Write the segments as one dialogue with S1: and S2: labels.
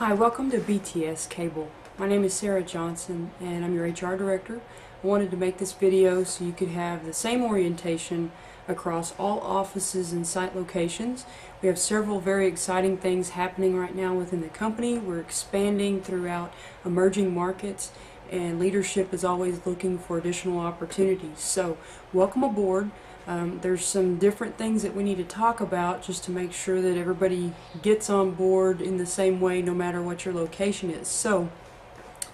S1: Hi, welcome to BTS Cable. My name is Sarah Johnson and I'm your HR Director. I wanted to make this video so you could have the same orientation across all offices and site locations. We have several very exciting things happening right now within the company. We're expanding throughout emerging markets and leadership is always looking for additional opportunities. So welcome aboard. There's some different things that we need to talk about just to make sure that everybody gets on board in the same way no matter what your location is. So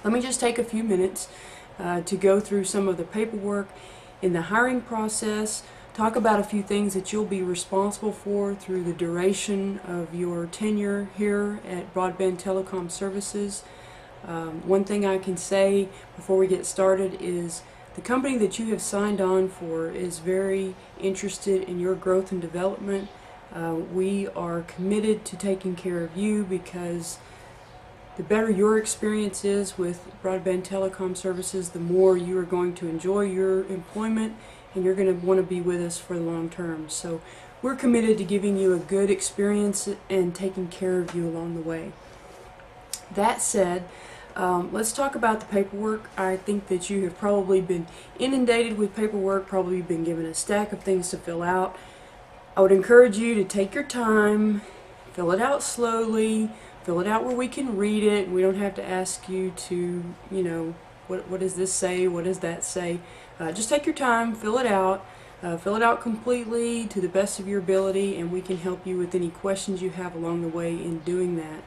S1: let me just take a few minutes to go through some of the paperwork in the hiring process, talk about a few things that you'll be responsible for through the duration of your tenure here at Broadband Telecom Services. One thing I can say before we get started is the company that you have signed on for is very interested in your growth and development. We are committed to taking care of you because the better your experience is with Broadband Telecom Services, the more you are going to enjoy your employment and you're going to want to be with us for the long term. So we're committed to giving you a good experience and taking care of you along the way. That said, let's talk about the paperwork. I think that you have probably been inundated with paperwork, probably been given a stack of things to fill out. I would encourage you to take your time, fill it out slowly, fill it out where we can read it. We don't have to ask you to, what does this say, what does that say. Just take your time, fill it out completely to the best of your ability, and we can help you with any questions you have along the way in doing that.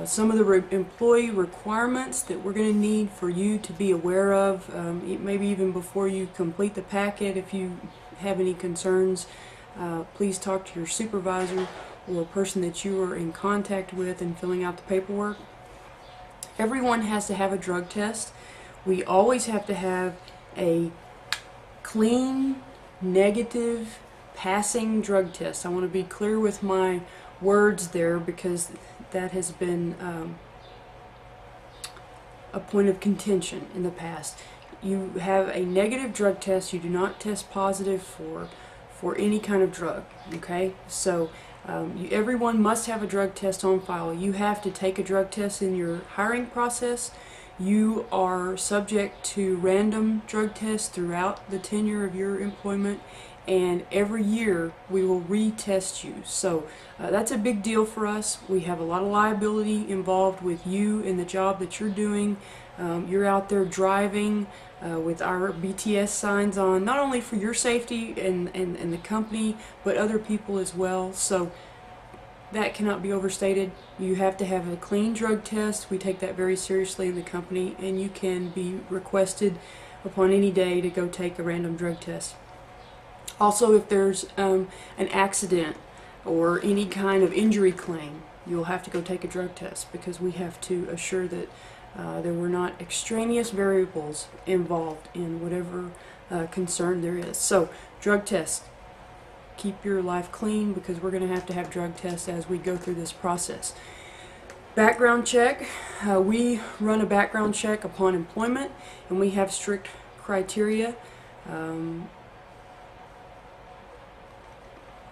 S1: Some of the employee requirements that we're going to need for you to be aware of, maybe even before you complete the packet, if you have any concerns, please talk to your supervisor or a person that you are in contact with in filling out the paperwork. Everyone has to have a drug test. We always have to have a clean, negative, passing drug test. I want to be clear with my words there because that has been a point of contention in the past. You have a negative drug test, you do not test positive for any kind of drug, okay? So everyone must have a drug test on file. You have to take a drug test in your hiring process. You are subject to random drug tests throughout the tenure of your employment, and every year we will retest you. So that's a big deal for us. We have a lot of liability involved with you in the job that you're doing. You're out there driving with our BTS signs on, not only for your safety and the company, but other people as well. So that cannot be overstated. You have to have a clean drug test. We take that very seriously in the company, and you can be requested upon any day to go take a random drug test. Also, if there's an accident or any kind of injury claim, you'll have to go take a drug test because we have to assure that there were not extraneous variables involved in whatever concern there is. So, drug tests. Keep your life clean because we're going to have drug tests as we go through this process. Background check. We run a background check upon employment, and we have strict criteria.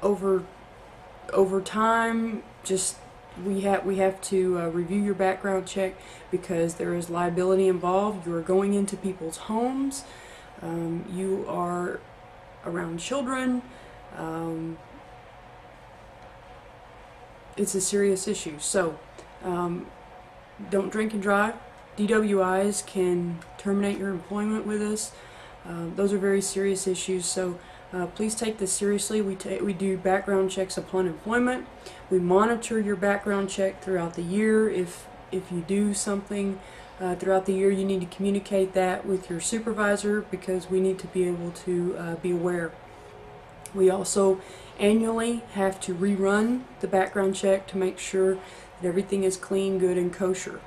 S1: Over time, just we have to review your background check because there is liability involved. You are going into people's homes. You are around children. It's a serious issue. So don't drink and drive. DWIs can terminate your employment with us. Those are very serious issues. So please take this seriously. We do background checks upon employment. We monitor your background check throughout the year. If you do something throughout the year, you need to communicate that with your supervisor because we need to be able to be aware. We also annually have to rerun the background check to make sure that everything is clean, good, and kosher.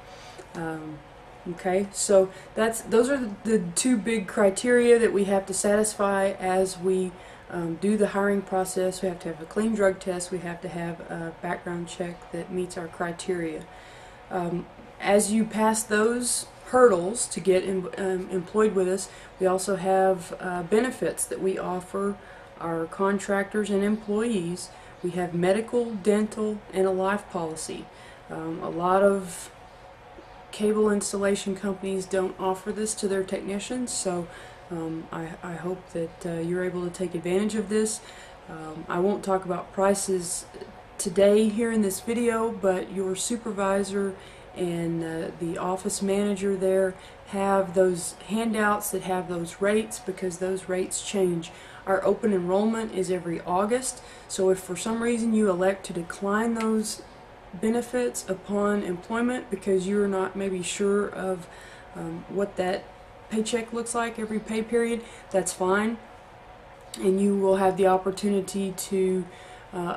S1: Okay, so those are the two big criteria that we have to satisfy as we do the hiring process. We have to have a clean drug test. We have to have a background check that meets our criteria. As you pass those hurdles to get employed with us, we also have benefits that we offer our contractors and employees. We have medical, dental, and a life policy. A lot of cable installation companies don't offer this to their technicians, so I hope that you're able to take advantage of this. I won't talk about prices today here in this video, but your supervisor and the office manager there have those handouts that have those rates, because those rates change. Our open enrollment is every August, so if for some reason you elect to decline those benefits upon employment because you're not maybe sure of what that paycheck looks like every pay period, that's fine, and you will have the opportunity to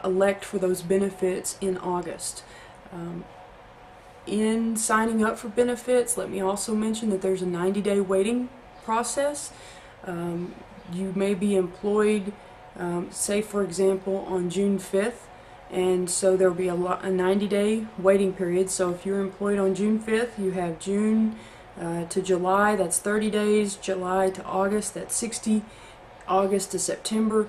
S1: elect for those benefits in August. In signing up for benefits, let me also mention that there's a 90-day waiting process. You may be employed, say for example, on June 5th, and so there will be a 90-day waiting period. So if you're employed on June 5th, you have June to July, that's 30 days, July to August, that's 60, August to September.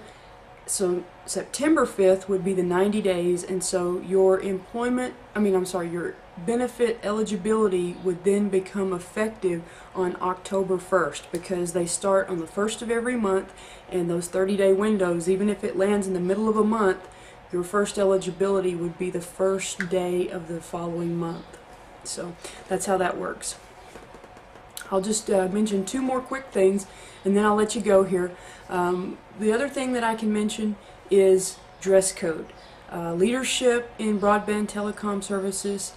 S1: So September 5th would be the 90 days, and so your your benefit eligibility would then become effective on October 1st, because they start on the 1st of every month, and those 30-day windows, even if it lands in the middle of a month, your first eligibility would be the first day of the following month. So that's how that works. I'll just mention two more quick things, and then I'll let you go here. The other thing that I can mention is dress code. Leadership in broadband telecom services,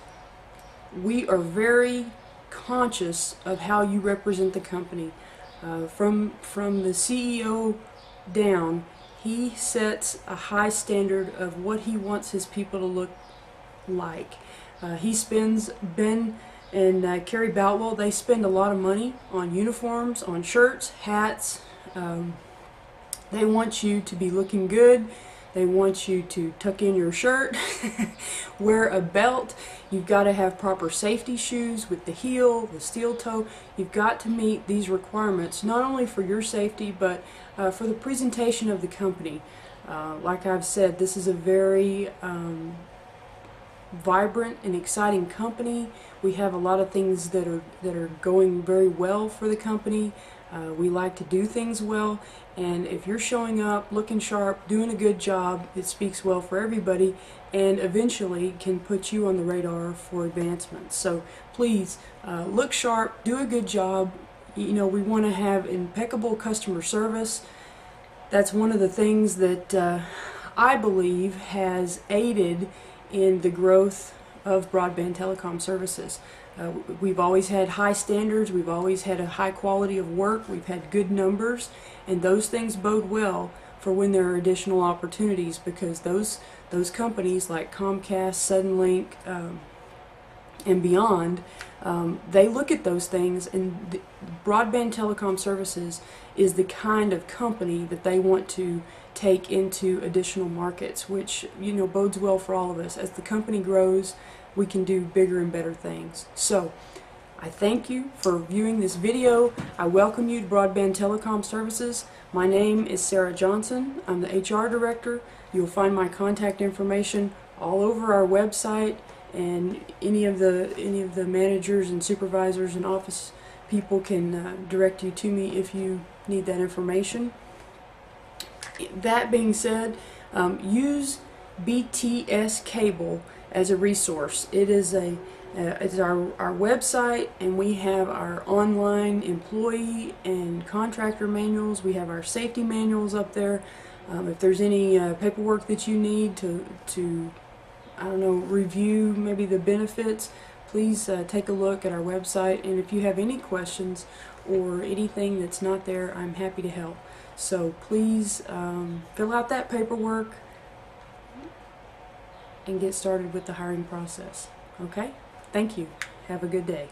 S1: we are very conscious of how you represent the company. From the CEO down, he sets a high standard of what he wants his people to look like. Ben and Carrie Boutwell, they spend a lot of money on uniforms, on shirts, hats. They want you to be looking good. They want you to tuck in your shirt, wear a belt. You've got to have proper safety shoes with the heel, the steel toe. You've got to meet these requirements, not only for your safety, but for the presentation of the company. Like I've said, this is a very vibrant and exciting company. We have a lot of things that are going very well for the company. We like to do things well, and if you're showing up, looking sharp, doing a good job, it speaks well for everybody, and eventually can put you on the radar for advancement. So please look sharp, do a good job. You know, we want to have impeccable customer service. That's one of the things that I believe has aided in the growth of broadband telecom services. We've always had high standards, we've always had a high quality of work, we've had good numbers, and those things bode well for when there are additional opportunities, because those companies like Comcast, Suddenlink, and beyond, they look at those things, and broadband telecom services is the kind of company that they want to take into additional markets, which, you know, bodes well for all of us. As the company grows, we can do bigger and better things. So I thank you for viewing this video. I welcome you to Broadband Telecom Services. My name is Sarah Johnson. I'm the HR director. You'll find my contact information all over our website, and any of the managers and supervisors and office people can direct you to me if you need that information. That being said, use BTS Cable as a resource. It's our website, and we have our online employee and contractor manuals. We have our safety manuals up there. If there's any paperwork that you need to I don't know, review maybe the benefits, please take a look at our website, and if you have any questions or anything that's not there, I'm happy to help. So please fill out that paperwork and get started with the hiring process. Okay? Thank you. Have a good day.